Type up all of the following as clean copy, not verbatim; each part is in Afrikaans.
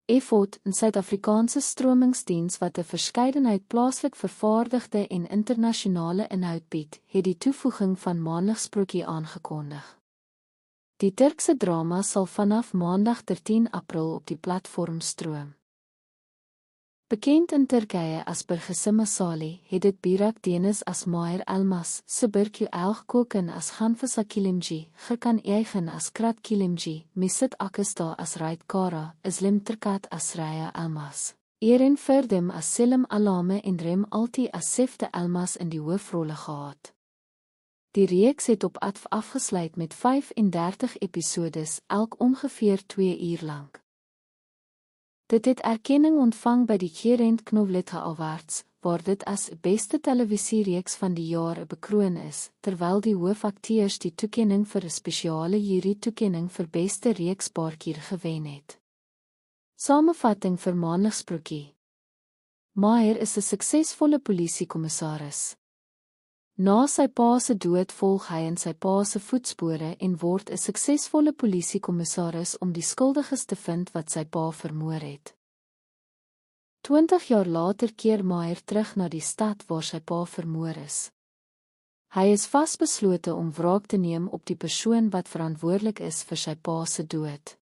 EFOD, 'n Suid-Afrikaanse stromingsdiens wat 'n verskeidenheid plaaslik vervaardigde en internasionale inhoud bied, het die toevoeging van Maandagsprokie aangekondig. Die Turkse drama sal vanaf Maandag 13 April op die platform stroom. Bekend in Turkije as Birgisi Masali, het dit Burak Deniz as Mahir Elmas, Subirku Elgkoken as Ghanfisa Kilimci, Gürkan Eigen as Krat Kilimci, Mesut Akistar as Raid Kara, Islim Turkat as Raya Elmas, Eren Ferdim as Selim Alame en Rem Alti as Sefte Elmas in die hoofrolle gehad. Die reeks het op ATV afgesluit met 35 episodes, elk ongeveer 2 uur lang. Dit het erkenning ontvang by die Gerent Knowledge Awards, waar dit as beste televisiereeks van die jaar bekroon is, terwyl die hoofakteurs die toekenning vir 'n spesiale jury-toekenning vir beste reeks paar keer gewen het. Samevatting vir Maandagsprokie. Mahir is 'n suksesvolle polisiekommissaris. Na sy pa se dood volg hy in sy pa se voetspore en word 'n suksesvolle polisiekommissaris om die skuldiges te vind wat sy pa vermoor het. 20 jaar later keer Mahir terug na die stad waar sy pa vermoor is. Hy is vasbeslote om wraak te neem op die persoon wat verantwoordelik is vir sy pa se dood.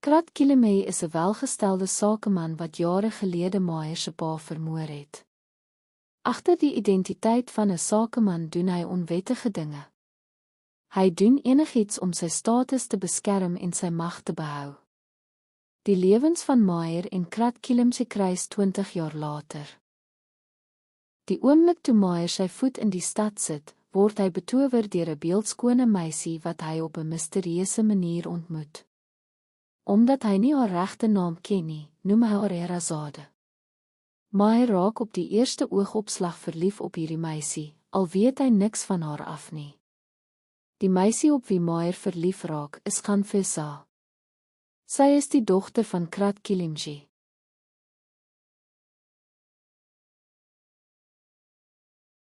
Krat Kilimci is 'n welgestelde sakeman wat jare gelede Mahir se pa vermoor het. Agter die identiteit van 'n sakeman doen hy onwettige dinge. Hy doen enigiets om sy status te beskerm en sy mag te behou. Die lewens van Mahir en Krat Kilimci kruis 20 jaar later. Die oomblik toe Mahir sy voet in die stad sit, word hy betower deur 'n beeldskone meisie wat hy op 'n misterieuse manier ontmoet. Omdat hy nie haar regte naam ken nie, noem hy haar Sherazade. Mahir raak op die eerste oogopslag verlief op hierdie meisie, al weet hy niks van haar af nie. Die meisie op wie Mahir verlief raak, is Ghanfisa. Sy is die dogter van Krat Kilimci.